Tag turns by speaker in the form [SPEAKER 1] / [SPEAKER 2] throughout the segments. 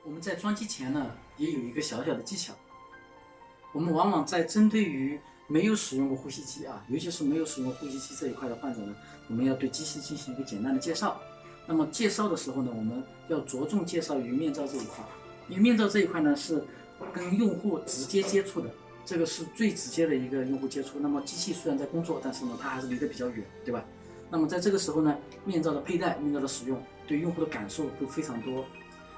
[SPEAKER 1] 我们在装机前呢，也有一个小小的技巧。我们往往在针对于没有使用过呼吸机啊，尤其是没有使用过呼吸机这一块的患者呢，我们要对机器进行一个简单的介绍。那么介绍的时候呢，我们要着重介绍于面罩这一块，因为面罩这一块呢是跟用户直接接触的，这个是最直接的一个用户接触。那么机器虽然在工作，但是呢它还是离得比较远，对吧？那么在这个时候呢，面罩的佩戴、面罩的使用，对用户的感受会非常多。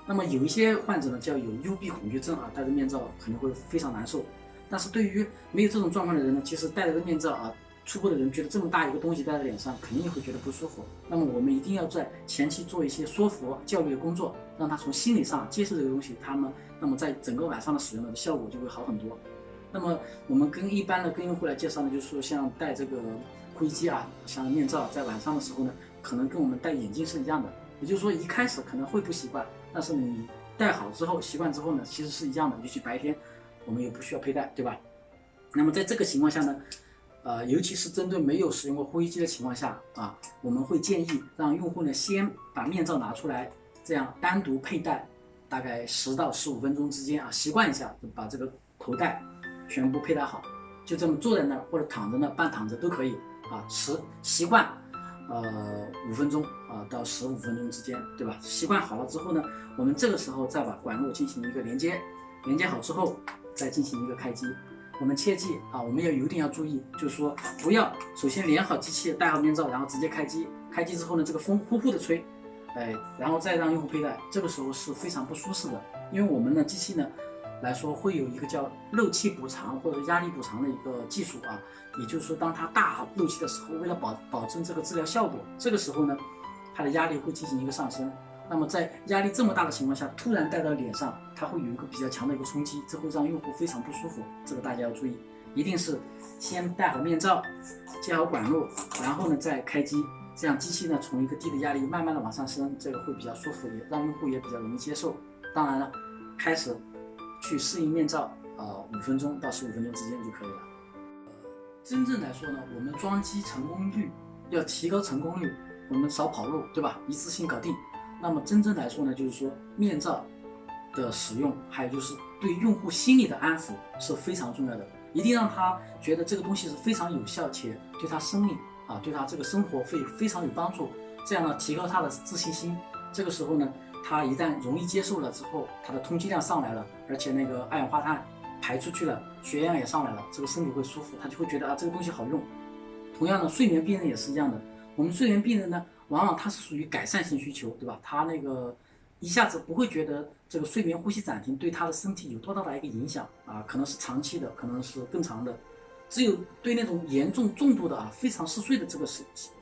[SPEAKER 1] 那么有一些患者呢，叫有幽闭恐惧症啊，戴着面罩可能会非常难受。但是对于没有这种状况的人呢，其实戴着个面罩啊，初步的人觉得这么大一个东西戴在脸上，肯定会觉得不舒服。那么我们一定要在前期做一些说服、教育的工作，让他从心理上接受这个东西，那么在整个晚上的使用的效果就会好很多。那么我们一般的跟用户来介绍呢，就是说像戴这个呼吸机啊，像面罩，在晚上的时候呢，可能跟我们戴眼镜是一样的。也就是说，一开始可能会不习惯，但是你戴好之后，习惯之后呢，其实是一样的。尤其白天，我们也不需要佩戴，对吧？那么在这个情况下呢，尤其是针对没有使用过呼吸机的情况下啊，我们会建议让用户呢先把面罩拿出来，这样单独佩戴，大概10到15分钟之间啊，习惯一下，把这个头戴全部佩戴好，就这么坐在那儿或者躺着呢，半躺着都可以啊，习惯。5分钟到15分钟之间，对吧？习惯好了之后呢，我们这个时候再把管路进行一个连接，连接好之后再进行一个开机。我们切记啊，我们有一点要注意，就是说不要首先连好机器，戴好面罩，然后直接开机。开机之后呢，这个风呼呼的吹，然后再让用户佩戴，这个时候是非常不舒适的，因为我们的机器呢来说会有一个叫漏气补偿或者压力补偿的一个技术啊，也就是说，当它大漏气的时候，为了保证这个治疗效果，这个时候呢，它的压力会进行一个上升。那么在压力这么大的情况下，突然戴到脸上，它会有一个比较强的一个冲击，这会让用户非常不舒服。这个大家要注意，一定是先戴好面罩，接好管路，然后呢再开机，这样机器呢从一个低的压力慢慢的往上升，这个会比较舒服，也让用户也比较容易接受。当然了，开始去适应面罩5分钟到15分钟之间就可以了。真正来说呢，我们装机成功率要提高成功率，我们少跑路，对吧？一次性搞定。那么真正来说呢，就是说面罩的使用，还有就是对用户心理的安抚是非常重要的，一定让他觉得这个东西是非常有效，且对他生命对他这个生活会非常有帮助，这样呢提高他的自信心。这个时候呢，他一旦容易接受了之后，他的通气量上来了，而且那个二氧化碳排出去了，血氧也上来了，这个身体会舒服，他就会觉得这个东西好用。同样的，睡眠病人也是一样的。我们睡眠病人呢，往往他是属于改善性需求，对吧？他那个一下子不会觉得这个睡眠呼吸暂停对他的身体有多大的一个影响可能是长期的，可能是更长的。只有对那种严重重度的非常嗜睡的这个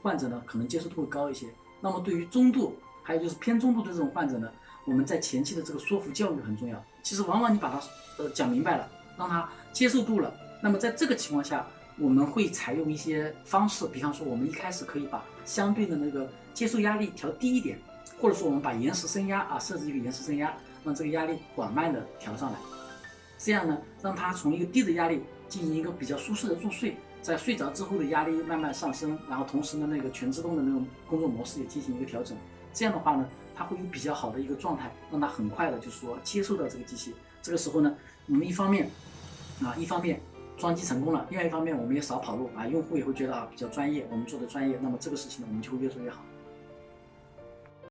[SPEAKER 1] 患者呢，可能接受度会高一些。那么对于中度还有就是偏中度的这种患者呢，我们在前期的这个说服教育很重要。其实往往你把他讲明白了，让他接受度了，那么在这个情况下，我们会采用一些方式，比方说我们一开始可以把相对的那个接受压力调低一点，或者说我们把延时升压设置一个延时升压，让这个压力缓慢的调上来，这样呢，让他从一个低的压力进行一个比较舒适的入睡，在睡着之后的压力慢慢上升，然后同时呢，那个全自动的那种工作模式也进行一个调整。这样的话呢，他会有比较好的一个状态，让他很快的就是说接受到这个机器。这个时候呢，我们一方面装机成功了，另外一方面我们也少跑路用户也会觉得比较专业，我们做的专业，那么这个事情呢，我们就会越做越好。